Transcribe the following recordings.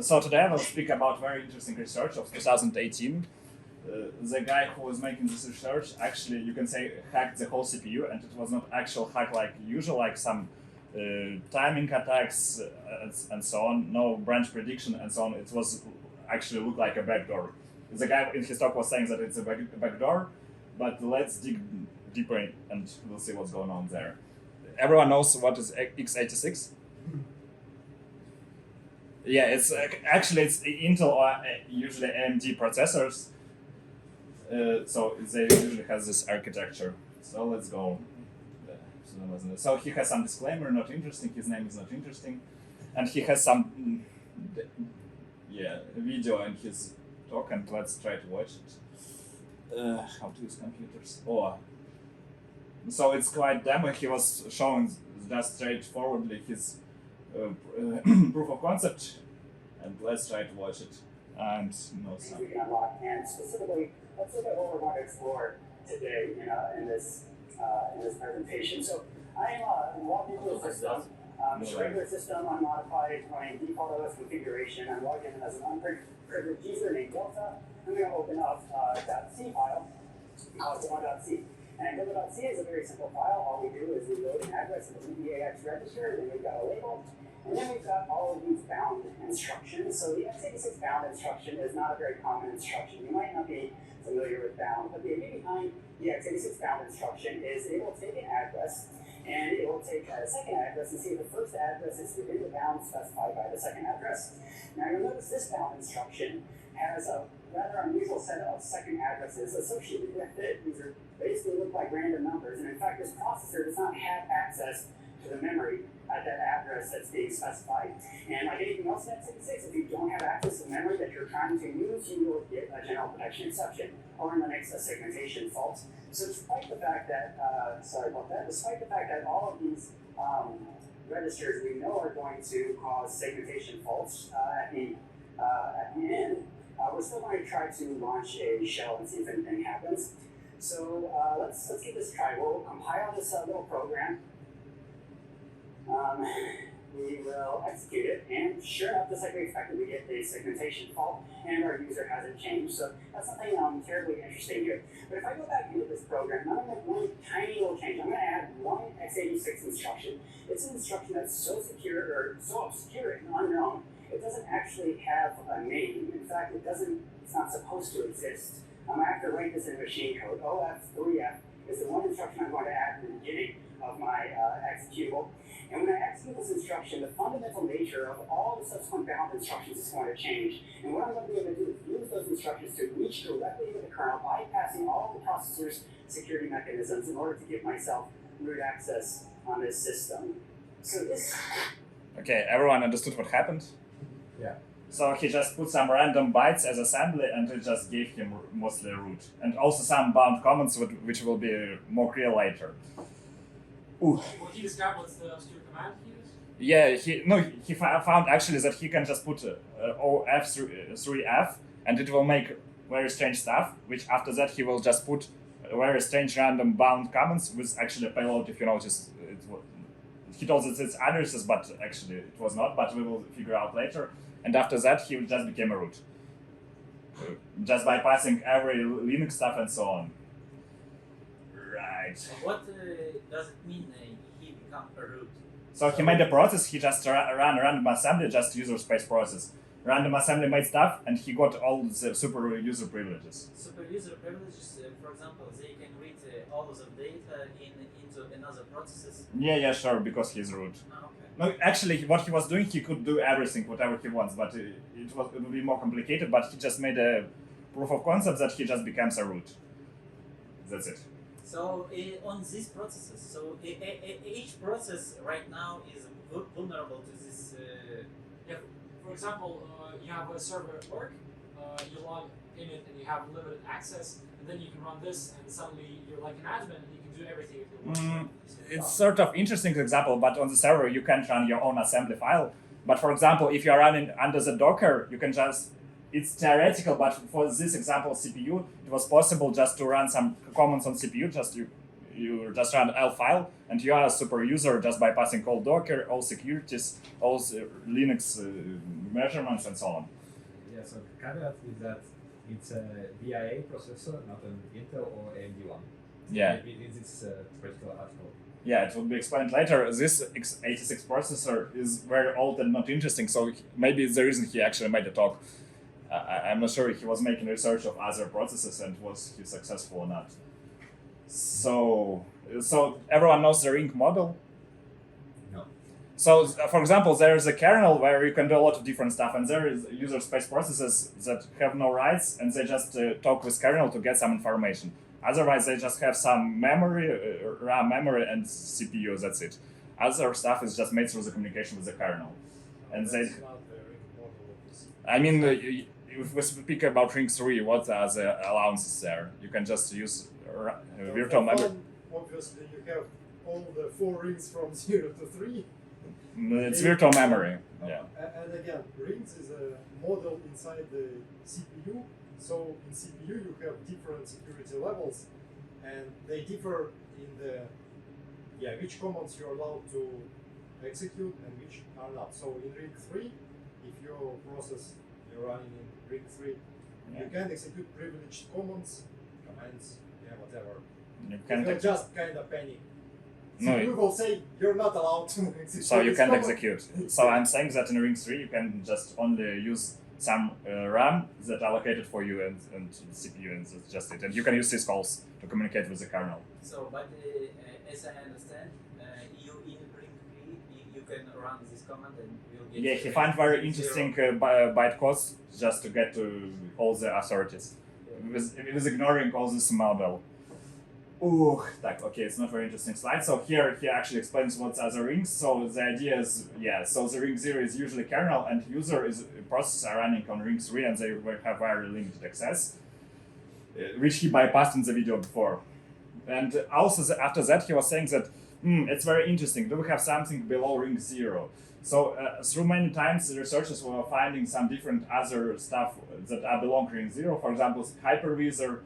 So today I will speak about very interesting research of 2018. The guy who was making this research actually, you can say, hacked the whole CPU, and it was not actual hack like usual, like some timing attacks and so on, no branch prediction and so on. It was actually looked like a backdoor. The guy in his talk was saying that it's a backdoor, but let's dig deeper and we'll see what's going on there. Everyone knows what is x86? Yeah, it's actually it's Intel or usually AMD processors. So they usually has this architecture. So let's go. So he has some disclaimer, not interesting. His name is not interesting, and he has some video in his talk, and let's try to watch it. How to use computers? So it's quite demo. He was showing just straightforwardly his proof of concept, and let's try to watch it and know some. We can unlock, and specifically, let's look at what we're going to explore today in this presentation. So I am walking through a system, it's a regular system, unmodified, running default OS configuration. I'm logged in as an unprivileged user named Delta. I'm going to open up .c file called demo.c. And demo.c is a very simple file. All we do is we load an address in the EAX register, then we've got a label, and then we've got all of these bound instructions. So the x86 bound instruction is not a very common instruction. You might not be familiar with bound, but the idea behind the x86 bound instruction is it will take an address and it will take a second address and see if the first address is within the bound specified by the second address. Now you'll notice this bound instruction has a rather unusual set of second addresses associated with it. These are basically look like random numbers, and in fact this processor does not have access to the memory at that address that's being specified. And like anything else in x86, if you don't have access to the memory that you're trying to use, you will get a general protection exception, or in Linux, a segmentation fault. So despite the fact that, despite the fact that all of these registers we know are going to cause segmentation faults at the end, we're still going to try to launch a shell and see if anything happens. So let's give this a try. We'll compile this little program. We will execute it, and sure enough, just like we expected, we get a segmentation fault, and our user hasn't changed. So that's something terribly interesting here. But if I go back into this program, I'm going to make one tiny little change. I'm going to add one x86 instruction. It's an instruction that's so secure or so obscure and unknown, it doesn't actually have a name. In fact, it's not supposed to exist. I have to write this in machine code. OF3F is the one instruction I'm going to add in the beginning of my executable. And when I execute this instruction, the fundamental nature of all the subsequent bound instructions is going to change. And what I'm going to be able to do is use those instructions to reach directly into the kernel, bypassing all the processor's security mechanisms in order to give myself root access on this system. So this... Okay, everyone understood what happened? Yeah. So he just put some random bytes as assembly, and it just gave him mostly root. And also some bound comments, which will be more clear later. Ooh. Will he describe what's the obscure command he used? Yeah, he found actually that he can just put OF3F, and it will make very strange stuff, which after that he will just put very strange random bound comments with actually a payload, if you notice. He told us it's addresses, but actually it was not, but we will figure out later. And after that, he just became a root. Just bypassing every Linux stuff and so on. Right. What does it mean he become a root? So he made a process, he just ran random assembly, just user space process. Random assembly made stuff, and he got all the super user privileges. Super user privileges, for example, they can read all of the data into another processes? Yeah, sure, because he's root. Oh, okay. No, actually, what he was doing, he could do everything, whatever he wants, but it would be more complicated, but he just made a proof of concept that he just becomes a root. That's it. So on these processes, so each process right now is vulnerable to this. Yeah, for example, you have a server at work, you log in it and you have limited access, and then you can run this, and suddenly you're like an admin and you can do everything if you want. It's sort of interesting example, but on the server you can't run your own assembly file. But for example, if you're running under the Docker, you can just, it's theoretical, but for this example CPU, it was possible just to run some commands on CPU, just you just run L file, and you are a super user just by passing all Docker, all securities, all Linux measurements, and so on. Yeah, so the caveat is that it's a VIA processor, not an Intel or AMD one. Yeah. In this particular article. Yeah, it will be explained later. This x86 processor is very old and not interesting, so maybe it's the reason he actually made a talk. I'm not sure if he was making research of other processes and was he successful or not. So everyone knows the ring model? No. So, for example, there is a kernel where you can do a lot of different stuff, and there is user space processes that have no rights, and they just talk with kernel to get some information. Otherwise, they just have some memory, RAM memory, and CPU. That's it. Other stuff is just made through the communication with the kernel. And they. I mean, if we speak about ring 3, what are the allowances there? You can just use virtual memory. Obviously, you have all the 4 rings from 0 to 3. It's virtual memory. Yeah. And again, rings is a model inside the CPU. So in CPU you have different security levels, and they differ in the which commands you're allowed to execute and which are not. So in ring 3, if your process you're running in ring 3, you can execute privileged commands, whatever. You just kind of panic. CPU will say you're not allowed to execute. So you can't execute. So I'm saying that in ring 3 you can just only use some RAM that allocated for you and CPU, and that's just it. And you can use these calls to communicate with the kernel. So, but as I understand, you in ring 3, you can run this command and you'll get. Yeah, he found very interesting bytecodes just to get to all the authorities. It was ignoring all this model. Ooh, okay, it's not very interesting slide. So here he actually explains what's other rings. So the idea is, so the ring 0 is usually kernel, and user is processor running on ring 3, and they will have very limited access, which he bypassed in the video before. And also after that he was saying that, it's very interesting, do we have something below ring 0? So through many times the researchers were finding some different other stuff that are belong to ring 0, for example, hypervisor,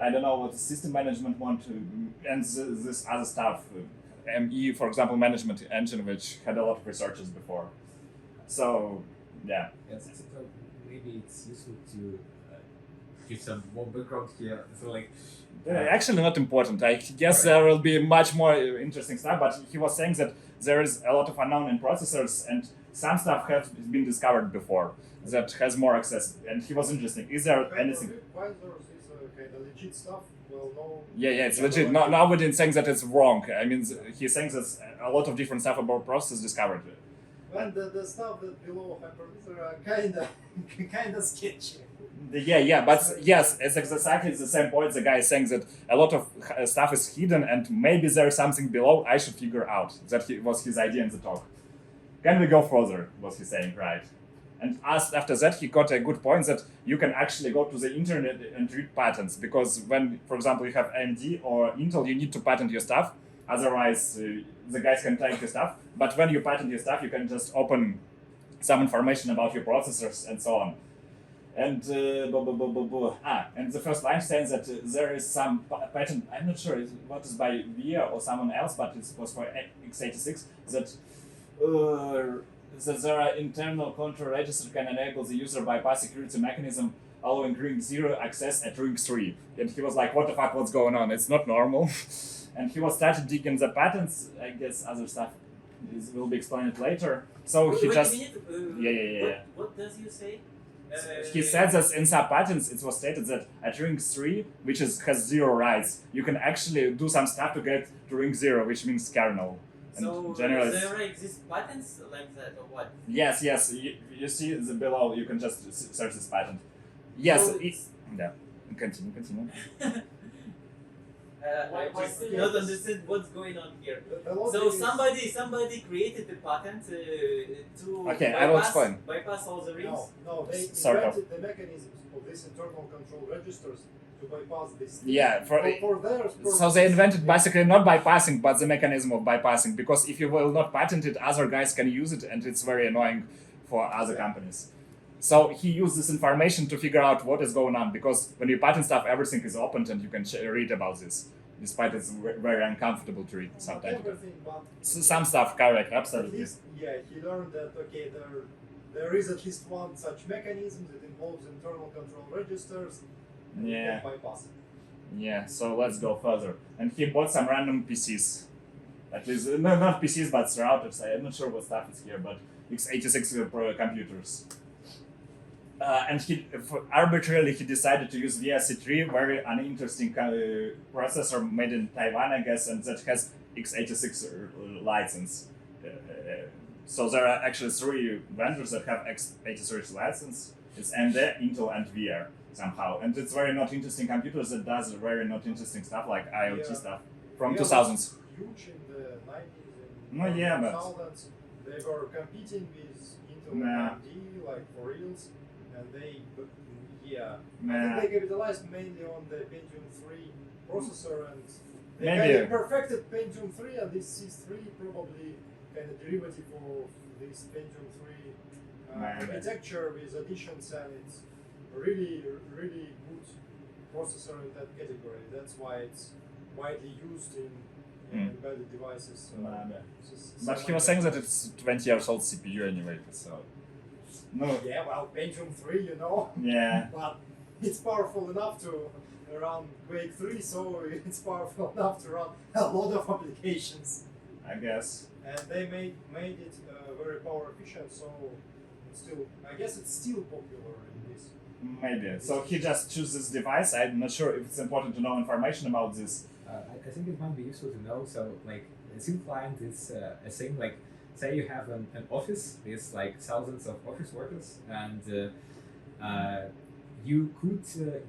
I don't know what the system management want to, and this other stuff, ME, for example, management engine, which had a lot of researchers before. So, yeah. Yes, so maybe it's useful to give some more background here. So, like, actually, not important. I guess there will be much more interesting stuff, but he was saying that there is a lot of unknown in processors, and some stuff has been discovered before that has more access. And he was interesting. Is there anything? Kind of legit stuff. Well, no. Yeah, it's legit. No, nobody saying that it's wrong. I mean, he's saying that a lot of different stuff about process discovered. And the stuff that below hypervisor are kind of sketchy. Yeah, but yes, it's exactly the same point. The guy is saying that a lot of stuff is hidden, and maybe there's something below I should figure out. That was his idea in the talk. Can we go further? Was he saying, right? And after that, he got a good point that you can actually go to the internet and read patents, because when, for example, you have AMD or Intel, you need to patent your stuff. Otherwise, the guys can take your stuff. But when you patent your stuff, you can just open some information about your processors and so on. And and the first line says that there is some patent. I'm not sure what is by VIA or someone else, but it was for x86 that. That there are internal control register can enable the user bypass security mechanism allowing ring 0 access at ring 3. And he was like, what the fuck, what's going on? It's not normal. And he was started digging the patents. I guess other stuff will be explained later. So he just... What does you say? He said that in some patents it was stated that at ring 3, which has 0 rights, you can actually do some stuff to get to ring 0, which means kernel. So there exist patents like that or what? Yes. You see the below. You can just search this patent. Yes. So Continue. I just don't understand what's going on here. So somebody created a patent to bypass all the rings. No, they invented the mechanisms of these internal control registers to bypass this. Yeah, for their purposes. So they invented basically not bypassing, but the mechanism of bypassing, because if you will not patent it, other guys can use it, and it's very annoying for other companies. So he used this information to figure out what is going on, because when you patent stuff, everything is opened and you can read about this. despite it's very uncomfortable to read Not sometimes. everything, but Some stuff correct, at absolutely. least, yeah, he learned that okay, there is at least one such mechanism that involves internal control registers, and you Yeah. can bypass it. Yeah, so let's go further. And he bought some random PCs. At least, no, not PCs, but routers. I'm not sure what stuff is here, but x86 computers. And arbitrarily he decided to use VSC3, very uninteresting processor made in Taiwan, I guess, and that has x86 license. So there are actually 3 vendors that have x86 license. It's AMD, Intel, and VR somehow. And it's very not interesting computers that does very not interesting stuff like IoT Yeah. stuff from Yeah, 2000s. Huge in the 90s and No, yeah, but- 2000s. They were competing with Intel Nah. and AMD, like for reals, and they, yeah, I Nah. think they capitalized mainly on the Pentium 3 processor, and they Maybe. kind of perfected Pentium 3, and this C3 probably kind of derivative of this Pentium 3 Maybe. architecture with additions, and it's really good processor in that category. That's why it's widely used in embedded devices. Maybe. So But he was saying that it's 20 years old CPU anyway, so. No. yeah, well, Pentium 3, you know, Yeah. but it's powerful enough to run Quake 3, so it's powerful enough to run a lot of applications. I guess. And they made it very power efficient, so it's still, I guess it's still popular in this. Maybe. So he just chose this device. I'm not sure if it's important to know information about this. I think it might be useful to know. So, like, a SIM client is a thing like, say you have an office with like thousands of office workers, and you could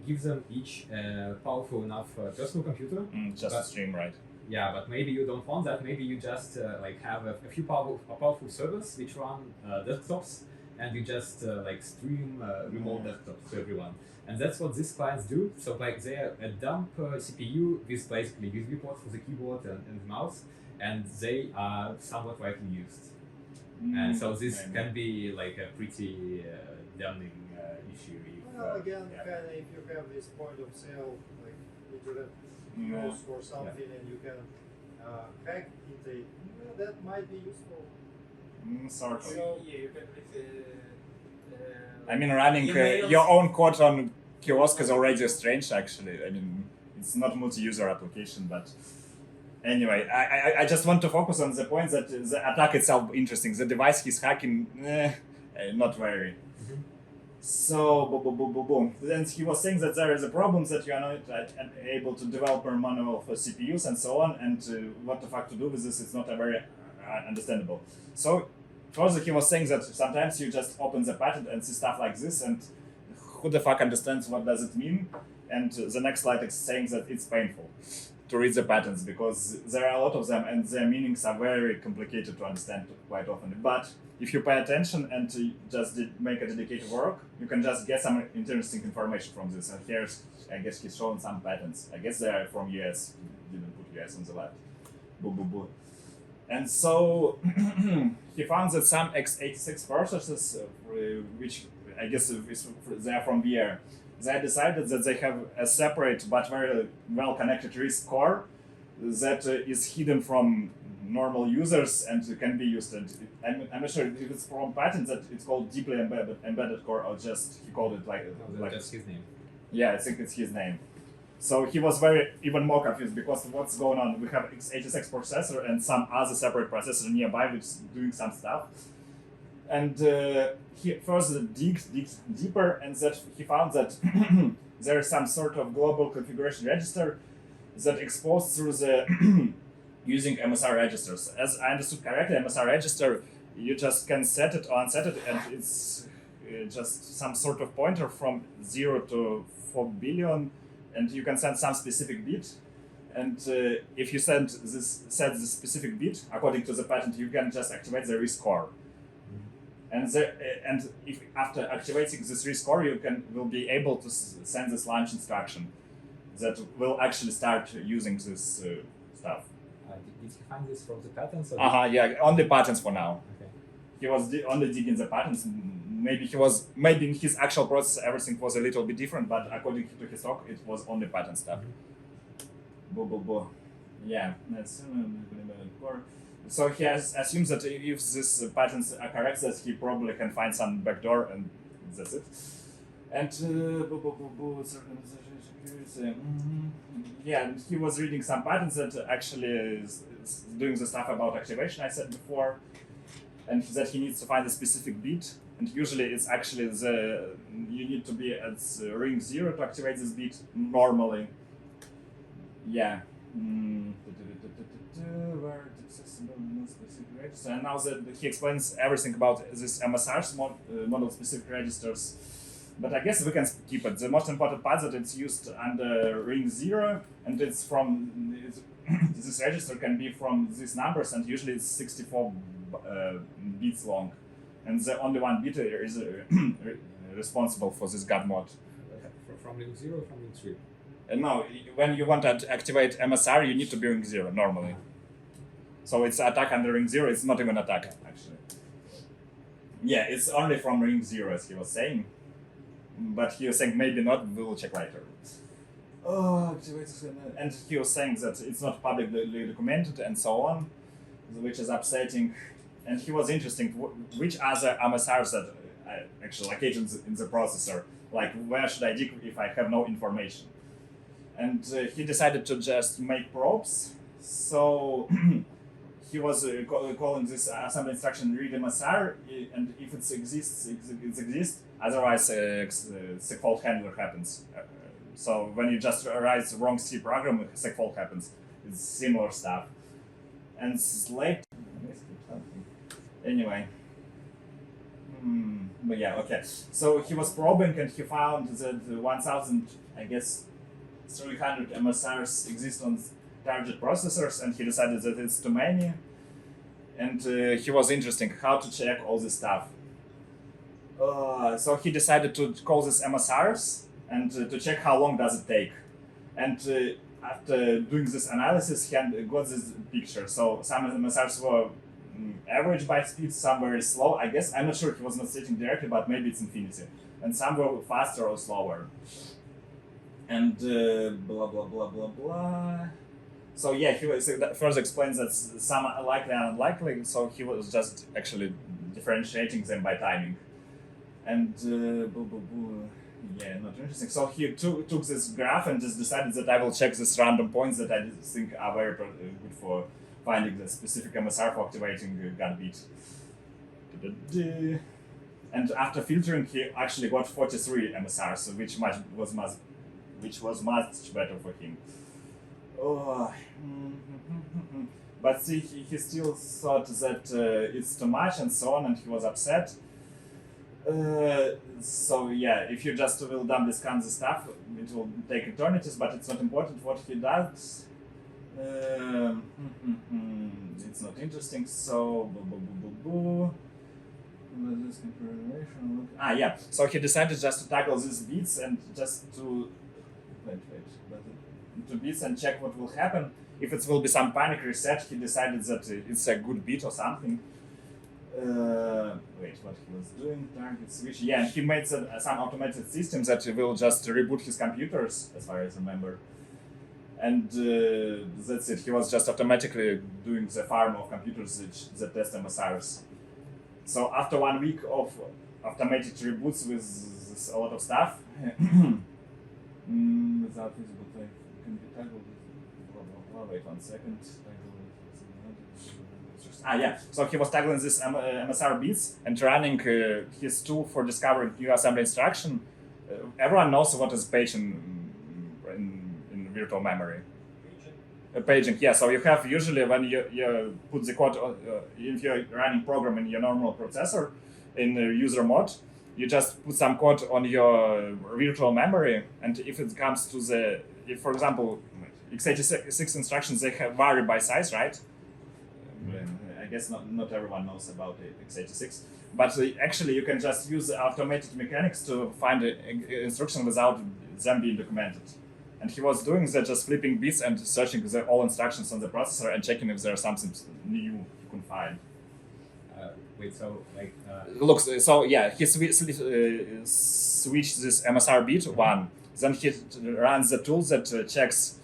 give them each a powerful enough personal computer. Just a stream, right? Yeah, but maybe you don't want that. Maybe you just like have a few powerful servers which run desktops, and you just like stream remote desktops to everyone. And that's what these clients do. So like they're a dump CPU with basically USB ports for the keyboard and the mouse, and they are somewhat widely used. And so this Maybe. can be like a pretty damning issue. If, Well, again, yeah. kind of if you have this point of sale, like internet Yeah. use or something, and you can hack into it, that might be useful. Sort of. So- yeah, you can read I mean, running emails. your own code on kiosk is already strange, actually. I mean, it's not multi-user application, but anyway, I just want to focus on the point that the attack itself interesting. The device he's hacking, not very. So, boom. Then he was saying that there is a problem that you are not able to develop a manual for CPUs and so on, and what the fuck to do with this is not a very understandable. So, further he was saying that sometimes you just open the patent and see stuff like this, and who the fuck understands what does it mean? And the next slide is saying that it's painful to read the patents because there are a lot of them and their meanings are very complicated to understand quite often. But if you pay attention and just make a dedicated work, you can just get some interesting information from this. And here's, I guess he's shown some patents. I guess they are from US. He didn't put US on the left. Boo. And so he found that some x86 processors, which I guess they are from VR, they decided that they have a separate but very well connected RISC core that is hidden from normal users and can be used. And I'm not sure if it's from patent that it's called deeply embedded core or just he called it like That's his name. yeah, I think it's his name. So he was even more confused because what's going on? We have x86 processor and some other separate processor nearby which is doing some stuff. And he further digged deeper and that he found that there is some sort of global configuration register that exposed through the using MSR registers. As I understood correctly, MSR register, you just can set it or unset it and it's just some sort of pointer from 0 to 4 billion and you can send some specific bit. And if you set this specific bit, according to the patent, you can just activate the RISC core. And if after activating this RISC core, you will be able to send this launch instruction that will actually start using this stuff. Did he find this from the patents? Or Yeah, only patents for now. Okay. He was only digging the patents. Maybe in his actual process everything was a little bit different, but according to his talk, it was only patent stuff. Yeah, that's so he assumes that if these patterns are correct, that he probably can find some backdoor, and that's it. And yeah, and he was reading some patterns that actually is doing the stuff about activation I said before, and that he needs to find a specific bit. And usually it's actually you need to be at ring 0 to activate this bit normally. Yeah. Where it's accessible, no specific register. And now that he explains everything about this MSR's model specific registers. But I guess we can keep it. The most important part that it's used under ring 0, and it's from this register can be from these numbers, and usually it's 64 bits long. And the only one bit is responsible for this God mod. From ring 0 or from ring 3? No, when you want to activate MSR, you need to be ring 0 normally. So it's attack under ring 0, it's not even attack, actually. Yeah, it's only from ring 0, as he was saying. But he was saying maybe not, we'll check later. Oh, and he was saying that it's not publicly documented and so on, which is upsetting. And he was interesting, which other MSRs that actually located in the processor, like where should I dig if I have no information? And he decided to just make probes. So he was calling this assembly instruction read MSR, and if it exists, it exists. Otherwise, segfault handler happens. So when you just write the wrong C program, segfault happens. It's similar stuff. And late. Anyway. But yeah, okay. So he was probing, and he found that 1,000, I guess, 300 MSRs exist on target processors, and he decided that it's too many. And he was interested how to check all this stuff. So he decided to call these MSRs and to check how long does it take. And after doing this analysis, he got this picture. So some MSRs were average byte speed, some very slow. I guess, I'm not sure, he was not stating directly, but maybe it's infinity. And some were faster or slower. And blah, blah, blah, blah, blah. So yeah, he first explains that some are likely and unlikely, so he was just actually differentiating them by timing. And yeah, not interesting. So he took this graph and just decided that I will check these random points that I think are very good for finding the specific MSR for activating God bit. And after filtering, he actually got 43 MSRs, which was much better for him. Oh. But see, he still thought that it's too much and so on, and he was upset. So yeah, if you just will dump this kind of stuff, it will take eternities, but it's not important what he does. It's not interesting, so yeah, so he decided just to tackle these beats and just to beats and check what will happen. If it will be some panic reset, he decided that it's a good beat or something. Wait, what he was doing? Target switch. Yeah, he made some automated system that will just reboot his computers, as far as I remember. And that's it. He was just automatically doing the farm of computers that test MSRs. So after 1 week of automated reboots with a lot of stuff, without visible time, can be tackled. Wait 1 second. Yeah, so he was tackling this MSR bits and running his tool for discovering new assembly instruction. Everyone knows what is page in virtual memory. Paging, yeah. So you have usually when you put the code, if you're running program in your normal processor in user mode, you just put some code on your virtual memory, and if it comes to if for example, x86 instructions, they vary by size, right? I guess not everyone knows about x86, but actually you can just use automated mechanics to find an instruction without them being documented. And he was doing that, just flipping bits and searching all instructions on the processor and checking if there's something new you can find. Wait, so like... Look, so yeah, he switched this MSR bit 1. Then he runs the tool that checks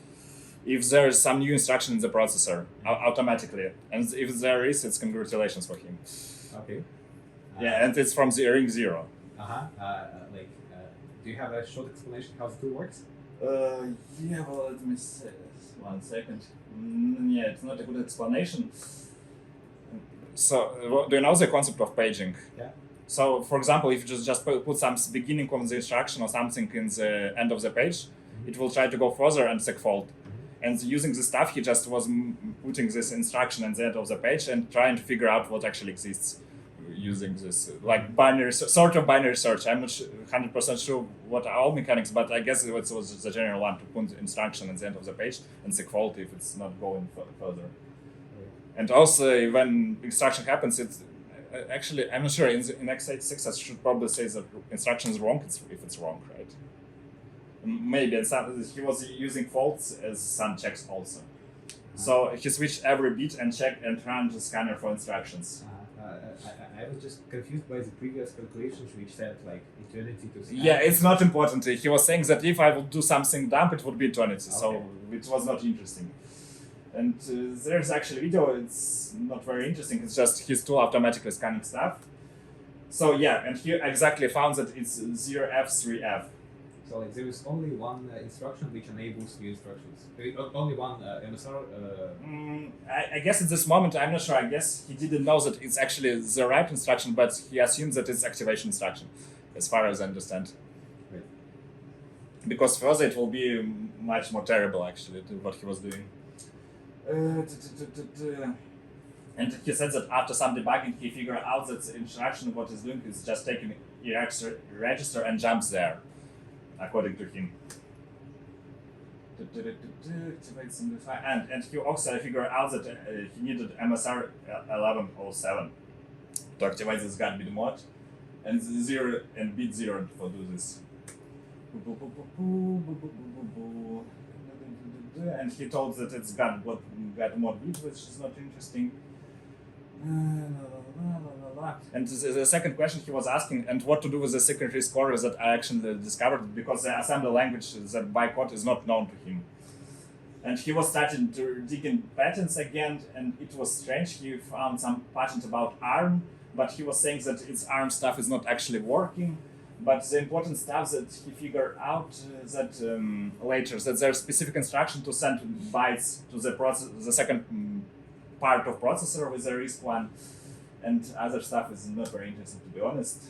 if there is some new instruction in the processor automatically, and if there is, it's congratulations for him. Okay. Yeah, and it's from the ring 0. Do you have a short explanation how the tool works? Yeah, well, let me say 1 second. Yeah, it's not a good explanation. So, do you know the concept of paging? Yeah. So, for example, if you just put some beginning of the instruction or something in the end of the page, it will try to go further and segfault. And using this stuff, he just was putting this instruction at the end of the page and trying to figure out what actually exists using this like binary sort of binary search. I'm not 100% sure what are all mechanics, but I guess it was the general one to put instruction at the end of the page and segfault if it's not going further. And also, when instruction happens, it's actually, I'm not sure, in x86 I should probably say that instruction is wrong if it's wrong, right? Maybe, and he was using faults as some checks also. So he switched every bit and checked and ran the scanner for instructions. I was just confused by the previous calculations which said like eternity to scan. Yeah, it's not important. He was saying that if I would do something dumb, it would be eternity. Okay. So it was not interesting. And there's actually a video, it's not very interesting, it's just his tool automatically scanning stuff. So yeah, and he exactly found that it's 0f3f. So like there is only one instruction which enables new instructions. Only one MSR. I guess at this moment, I'm not sure. I guess he didn't know that it's actually the right instruction, but he assumes that it's activation instruction, as far as I understand. Right. Because further it will be much more terrible, actually, to what he was doing. And he said that after some debugging, he figured out that the instruction what he's doing is just taking a register and jumps there, according to him. And he also figured out that he needed MSR 1107 to activate this God bit mod, and 0 and bit 0 to do this. And he told that it's got mod bit, which is not interesting. And the second question he was asking, and what to do with the secondary score that I actually discovered, because the assembly language that by code is not known to him. And he was starting to dig in patents again, and it was strange. He found some patent about ARM, but he was saying that its ARM stuff is not actually working. But the important stuff that he figured out that later, that there's specific instruction to send bytes to the second part of processor with the RISC-1, and other stuff is not very interesting, to be honest.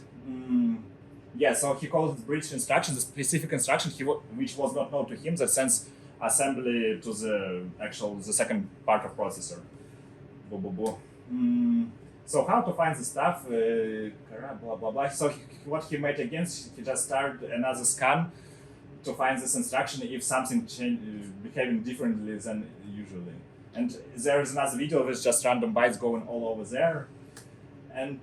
Yeah, so he called it bridge instruction, the specific instruction which was not known to him, that sends assembly to the second part of processor. So how to find the stuff? Blah blah blah. So what he made again, he just started another scan to find this instruction if something behaving differently than usually. And there is another video with just random bytes going all over there. And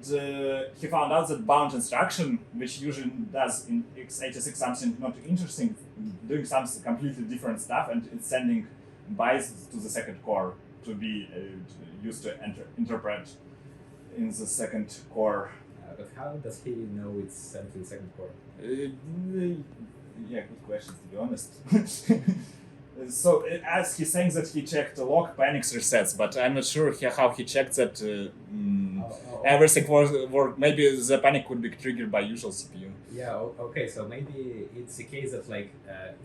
he found out that bound instruction, which usually does in x86 something not interesting, doing something completely different stuff, and it's sending bytes to the second core to be used to interpret in the second core. But how does he know it's sent to the second core? Yeah, good question, to be honest. So, as he's saying that he checked log panics resets, but I'm not sure how he checked that everything worked. Maybe the panic could be triggered by usual CPU. Yeah, okay, so maybe it's the case that like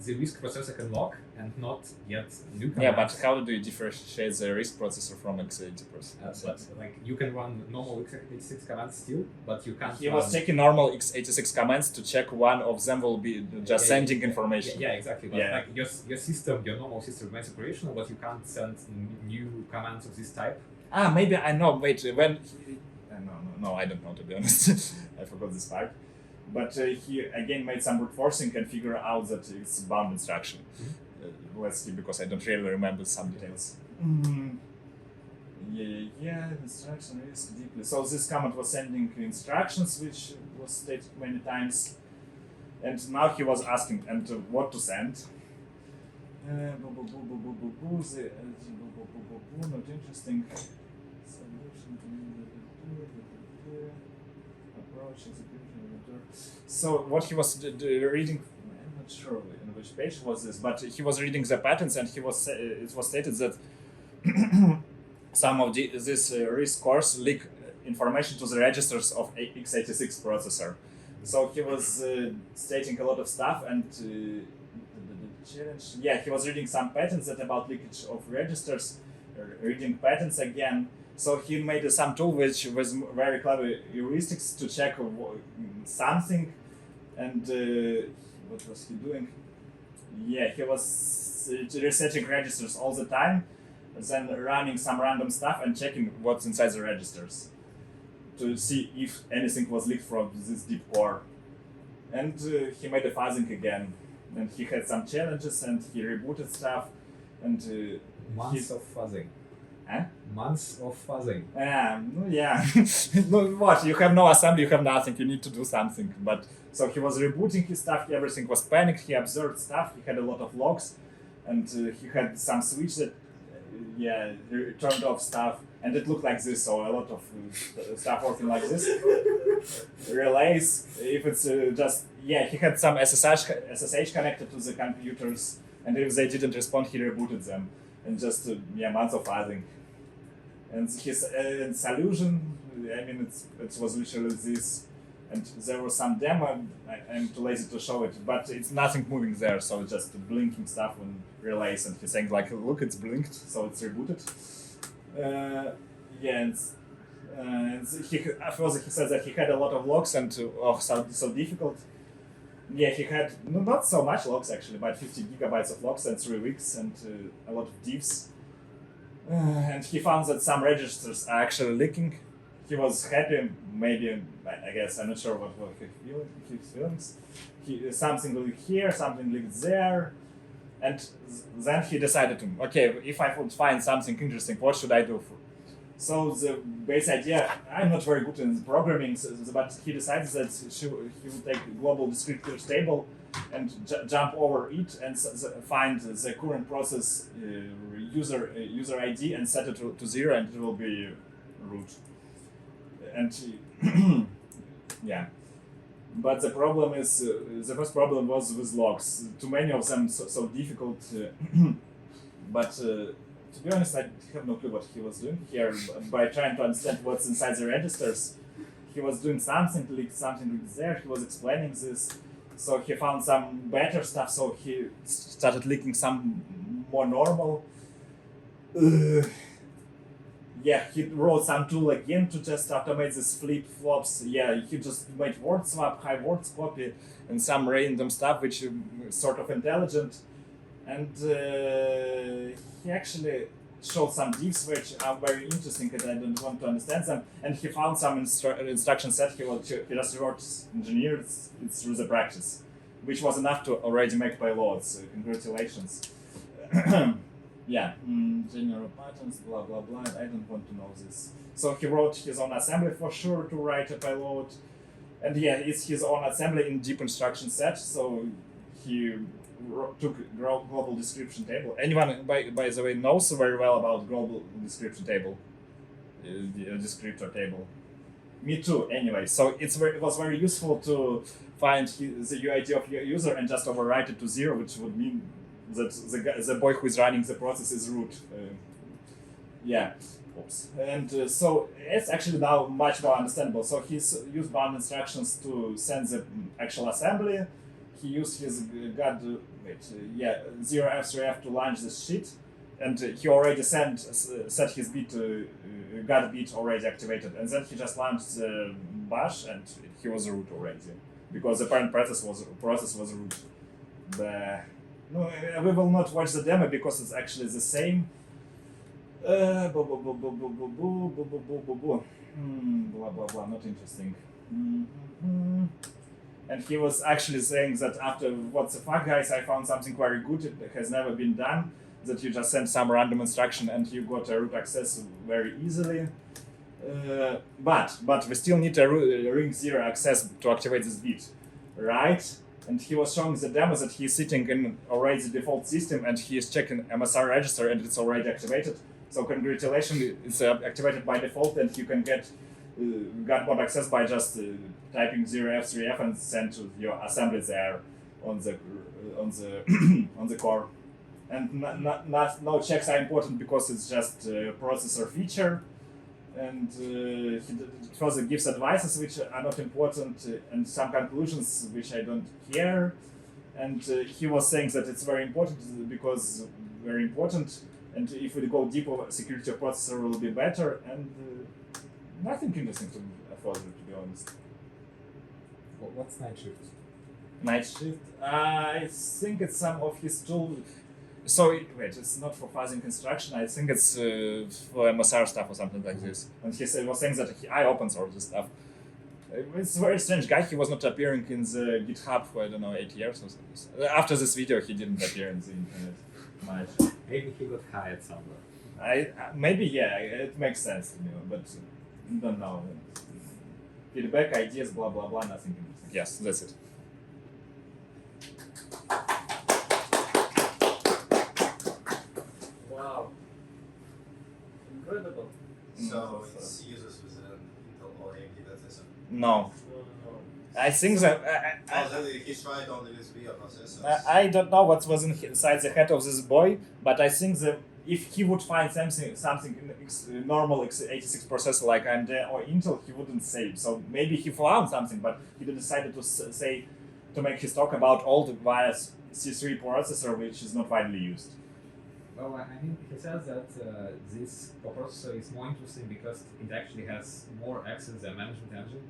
the RISC processor can lock and not get new commands. Yeah, but how do you differentiate the RISC processor from x86 processor? But like you can run normal x86 commands still, but you can't. He was checking normal x86 commands to check one of them will be just sending information. Yeah, exactly. But like your system, your normal system remains operational, but you can't send new commands of this type. Maybe I know. Wait, when? No, I don't know, to be honest. I forgot this part. But he again made some brute forcing and figured out that it's bound instruction. Let's see, because I don't really remember some details. Yeah, instruction risk deeply. So this command was sending instructions, which was stated many times. And now he was asking what to send. Not interesting. Approach execution. So what he was reading, I'm not sure which page was this, but he was reading the patents, and it was stated that some of this RISC cores leak information to the registers of x86 processor. So he was stating a lot of stuff, and he was reading some patents that about leakage of registers, reading patents again. So he made some tool which was very clever heuristics to check something, and what was he doing? Yeah, he was resetting registers all the time, then running some random stuff and checking what's inside the registers to see if anything was leaked from this deep core. And he made a fuzzing again, and he had some challenges, and he rebooted stuff, and Months of fuzzing. Huh? Months of fuzzing. Yeah. No, what? You have no assembly, you have nothing, you need to do something. But so he was rebooting his stuff, everything was panicked, he observed stuff, he had a lot of logs, and he had some switch that turned off stuff, and it looked like this, so a lot of stuff working like this. Relays, if it's he had some SSH connected to the computers, and if they didn't respond, he rebooted them, and just months of fuzzing. And his solution, I mean, it was literally this, and there was some demo. I'm too lazy to show it, but it's nothing moving there, so it's just blinking stuff on relays, and he's saying like, look, it's blinked, so it's rebooted. And further he said that he had a lot of logs, and so difficult. Yeah, he had not so much logs actually, but 50 gigabytes of logs and 3 weeks, and a lot of diffs. And he found that some registers are actually leaking. He was happy, maybe, I guess, I'm not sure what were his feelings. Something leaked here, something leaked there, and then he decided okay, if I would find something interesting, what should I do? So the base idea, I'm not very good in programming, but he decided that he would take a global descriptors table and jump over it and find the current process user ID and set it to 0, and it will be root. And but the problem is, the first problem was with logs. Too many of them, so difficult. But to be honest, I have no clue what he was doing here. By trying to understand what's inside the registers, he was doing something leaked there. He was explaining this. So he found some better stuff. So he started leaking some more normal. He wrote some tool again to just automate these flip-flops. He just made word swap, high words copy, and some random stuff which is sort of intelligent. And he actually showed some diffs which are very interesting, and I don't want to understand them. And he found some instruction set he just wrote, engineered it through the practice, which was enough to already make payloads. Congratulations. General patterns, blah blah blah. I don't want to know this. So he wrote his own assembly for sure to write a payload, and it's his own assembly in deep instruction set. So he took global description table. Anyone, by the way, knows very well about global description table, descriptor table. Me too. Anyway, so it was very useful to find the UID of your user and just overwrite it to 0, which would mean that the boy who is running the process is root. Oops. And so it's actually now much more understandable. So he's used bound instructions to send the actual assembly. He used his 0f3f to launch this shit, and he already set his bit GAD bit already activated, and then he just launched the bash, and he was root already because the parent process was root. We will not watch the demo because it's actually the same. Blah blah blah. Not interesting. And he was actually saying that after what the fuck guys, I found something very good. It has never been done. That you just send some random instruction and you got a root access very easily. But we still need a ring 0 access to activate this bit, right? And he was showing the demo that he's sitting in already the default system and he is checking MSR register and it's already activated. So congratulations, it's activated by default, and you can get mode access by just typing 0f3f and send to your assembly there on the on the core. And no checks are important because it's just a processor feature. And he further gives advices which are not important and some conclusions which I don't care. And he was saying that it's very important because very important. And if we go deeper, security of processor will be better. And nothing interesting to further, to be honest. What's night shift? Night shift. I think it's some of his tool. So wait, it's not for fuzzing construction. I think it's for MSR stuff or something like this. And he was saying that I open source this stuff. It's a very strange guy. He was not appearing in the GitHub for 8 years or something. After this video, he didn't appear in the internet much. Maybe he got hired somewhere. Maybe it makes sense to me, but don't know. Feedback, ideas, blah blah blah, nothing interesting. Yes, that's it. Wow. Incredible. So it's uses with an Intel or AMD data center. No. I think that He's tried on the USB processors. I don't know what was inside the head of this boy, but I think that if he would find something in normal x86 processor like AMD or Intel, he wouldn't say it. So maybe he found something, but he decided to make his talk about old via C3 processor, which is not widely used. Well, I mean, he says that this processor is more interesting because it actually has more access than management engine.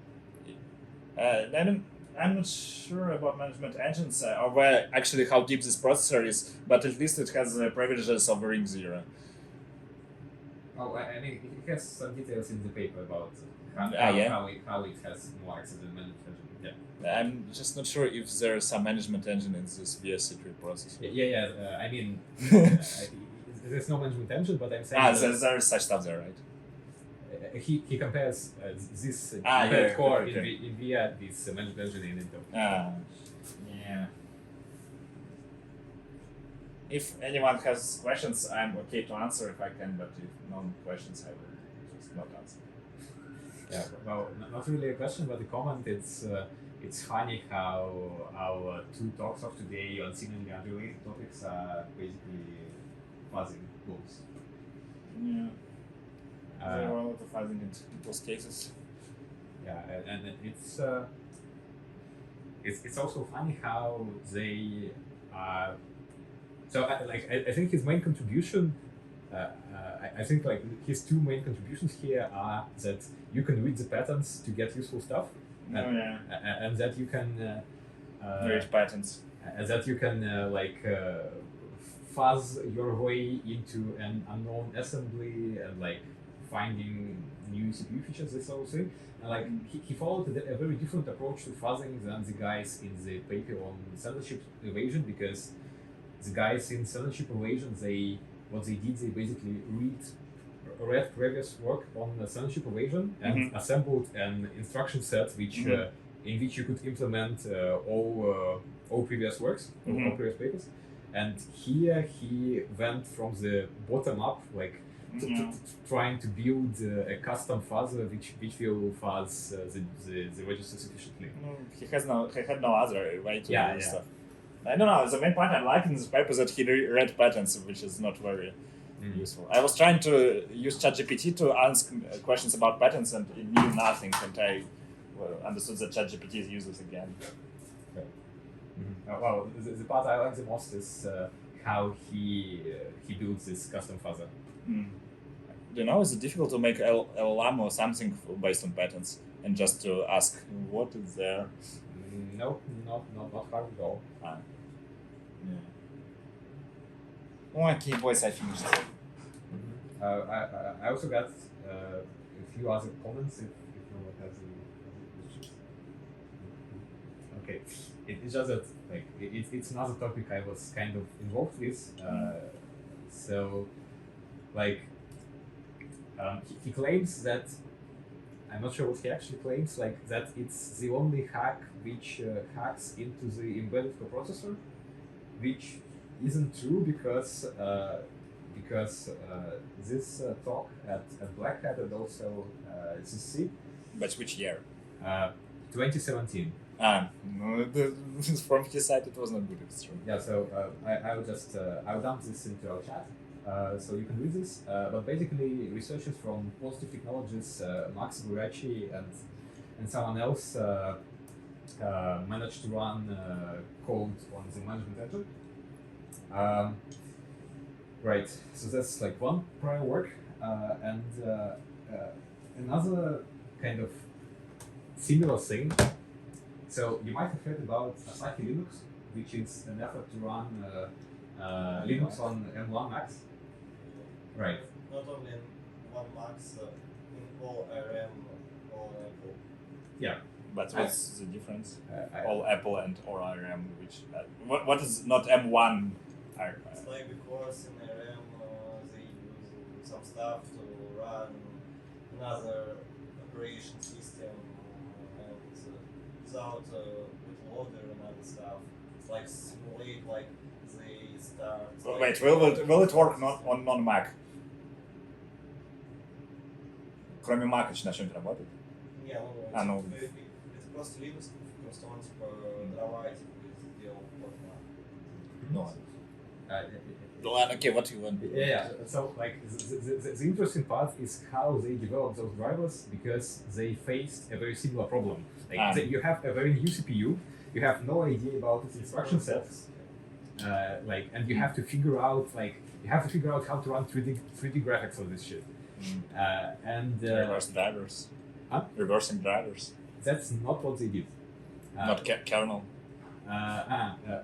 I'm not sure about management engines or actually how deep this processor is, but at least it has privileges over Ring 0. Oh, I mean, it has some details in the paper about how it has more access than management engine. Yeah. I'm just not sure if there is some management engine in this VSC3 processor. Yeah. I mean, there's no management engine, but I'm saying there is such stuff there, right? He compares this core in via this management engine in Intel. Yeah. If anyone has questions, I'm okay to answer if I can, but if no questions, I will just not answer. Yeah, well, not really a question, but a comment. It's funny how our two talks of today on seemingly unrelated topics are basically fuzzing tools. Yeah. There were a lot of fuzzing in those cases. Yeah, and it's also funny how they are. So I think his main contribution. I think like his two main contributions here are that you can read the patterns to get useful stuff, and that you can read patterns, and that you can fuzz your way into an unknown assembly and like finding new CPU features, this sort of thing. And he followed a very different approach to fuzzing than the guys in the paper on censorship evasion, because the guys in censorship evasion, they basically read previous work on censorship evasion and assembled an instruction set which in which you could implement all previous works, all previous papers. And here he went from the bottom up, trying to build a custom fuzzer which will fuzz the register sufficiently. He had no other way to do stuff. I don't know. The main point I like in this paper is that he read patterns, which is not very useful. I was trying to use ChatGPT to ask questions about patterns, and it knew nothing. And I understood that ChatGPT is useless again. Okay. Well, the part I like the most is how he builds this custom fuzzer. Do you know, is it difficult to make LLM or something based on patterns and just to ask what is there? No, not hard at all. Okay, boys, I finished. I also got a few other comments if no one has any questions. Okay, it's just that it's another topic I was kind of involved with. So he claims that, I'm not sure what he actually claims, that it's the only hack which hacks into the embedded coprocessor, which isn't true because this talk at Black Hat and also CC. But which year? 2017. No, from his side, it was not good. It's true. Yeah, so I will just I'll dump this into our chat, so you can read this. But basically, researchers from Positive Technologies, Max Burachi and someone else managed to run code on the management engine. Right, so that's like one prior work, and another kind of similar thing. So you might have heard about Asahi Linux, which is an effort to run Linux on M1 Max. Right. Not only in one Max, in all RM, all Apple. Yeah. But what's the difference? I- All Apple and or ARM, which what is not M1? It's like because in RM they use some stuff to run another operation system and without bootloader and other stuff. It's like simulate like they start. Wait, will it work not on non-Mac? Кроме Mac еще на чем-то работает? Не, ну, это просто Linux, просто он типа дрова сделал под No. uh, Okay, what you want? Yeah. So like the interesting part is how they developed those drivers, because they faced a very similar problem. Like you have a very new CPU, you have no idea about its instruction sets, and you have to figure out how to run 3D graphics on this shit. Reverse drivers. Huh? Reversing drivers. That's not what they did. Not kernel.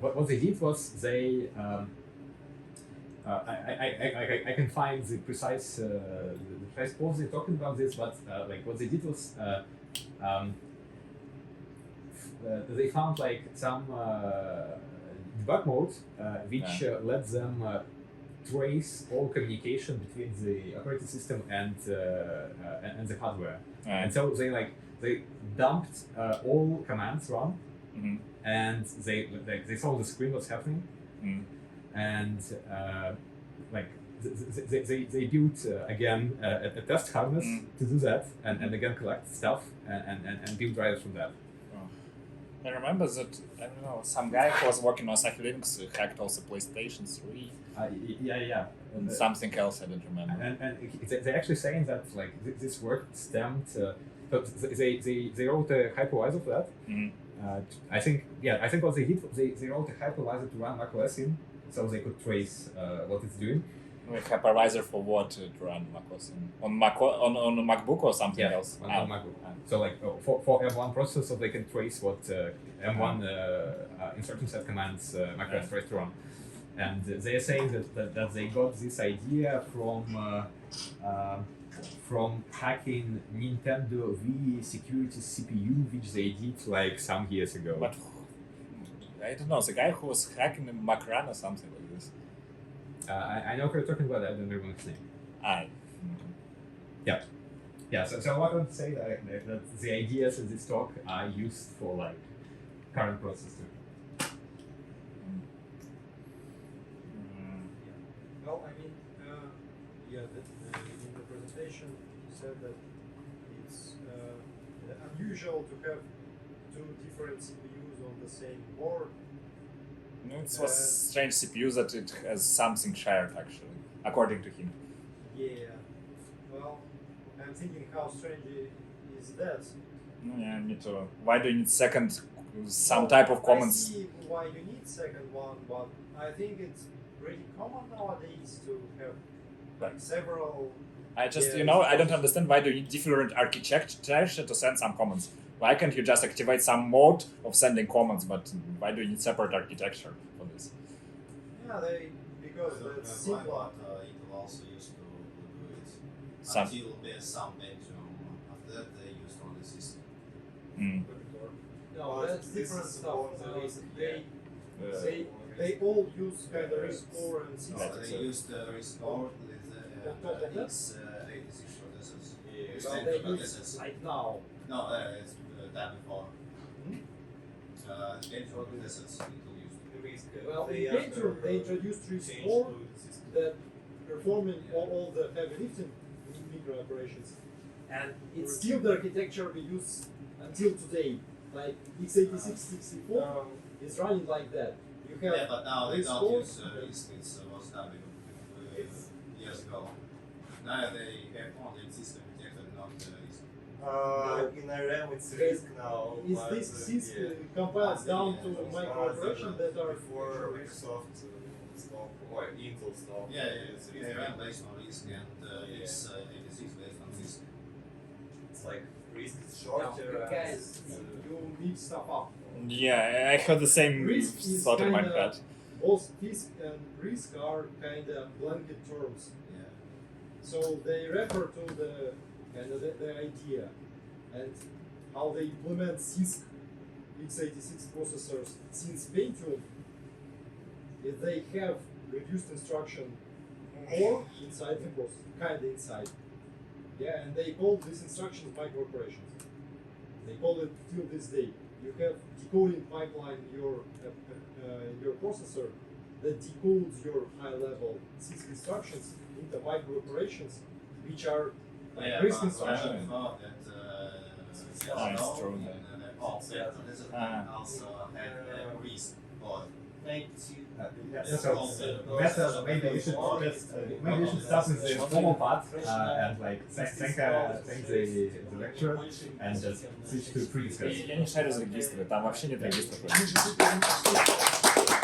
What they did was they. I can find the precise post they're talking about this, but what they did was they found like some debug mode which let them trace all communication between the operating system and the hardware. And so they dumped all commands run, and they saw the screen what's happening, and they built again a test harness to do that, and again collect stuff and build drivers from that. I remember that, I don't know, some guy who was working on Asahi Linux hacked also PlayStation 3 Yeah. and something else, I don't remember. And they're actually saying that like this work stemmed. But they wrote a hypervisor for that. I think what they did, they wrote a hypervisor to run macOS in, so they could trace what it's doing. With hypervisor for what to run macOS on MacBook or something else? On MacBook. So like for M1 processor, they can trace what M1 instruction set commands macOS tries to run. And they are saying that they got this idea from hacking Nintendo Wii security CPU, which they did like some years ago. But I don't know, the guy who was hacking Macron or something like this. I know who you're talking about. I don't remember his name. Yeah. So what I would say that the ideas in this talk are used for like current process too. Well, I mean, in the presentation you said that it's unusual to have two different CPUs on the same board. No, it was strange CPU that it has something shared actually, according to him. Yeah. Well, I'm thinking how strange is that? Yeah, me too. Why do you need some type of comments? I see why you need second one, but I think it's pretty common nowadays to have like several. I just, I don't understand why do you need different architecture to send some comments. Why can't you just activate some mode of sending comments, but why do you need separate architecture for this? Yeah, because it's simpler. Intel also used to do it until there's some Pentium. After that, they used only system. No, that's different stuff. They all use kind of RISC-core and system. No, they used RISC-core with x86 processors. They use right now. No, it's that before. Pentium processors Intel used. Well, in Pentium, they introduced RISC-core that performing all the heavy lifting in micro operations. And it's still the architecture we use until today. like x86 64 is running like that. You have Yeah, but now they this don't code. use RISC. It was done years ago. Now they have only system detector, not RISC. In RAM it's RISC now. Is but, this sys yeah. compiles down to Yeah. microoperations that are Before Microsoft stopped, or Intel stopped. Yeah, it's yeah, RISC. RAM based on RISC and x86 based on RISC. It's like RISC is shorter. and guys, you mix stuff up. Yeah, I heard the same RISC is thought in my kinda- head. Both FISC and RISC are kind of blanket terms. Yeah. So they refer to the kind of the idea and how they implement CISC x86 processors since Pentium. If they have reduced instruction core inside the processor, kind of inside. Yeah, and they call these instructions microoperations. They call it till this day. You have decoding pipeline your processor that decodes your high-level CISC instructions into microoperations, which are like Yeah, RISC but instructions. I thought that it's true. also had RISC or So better, maybe you should just maybe you should start with the formal part and like thank the lecturer and just switch to pre-discussion. Я не шарю за регистры, там вообще нет регистров.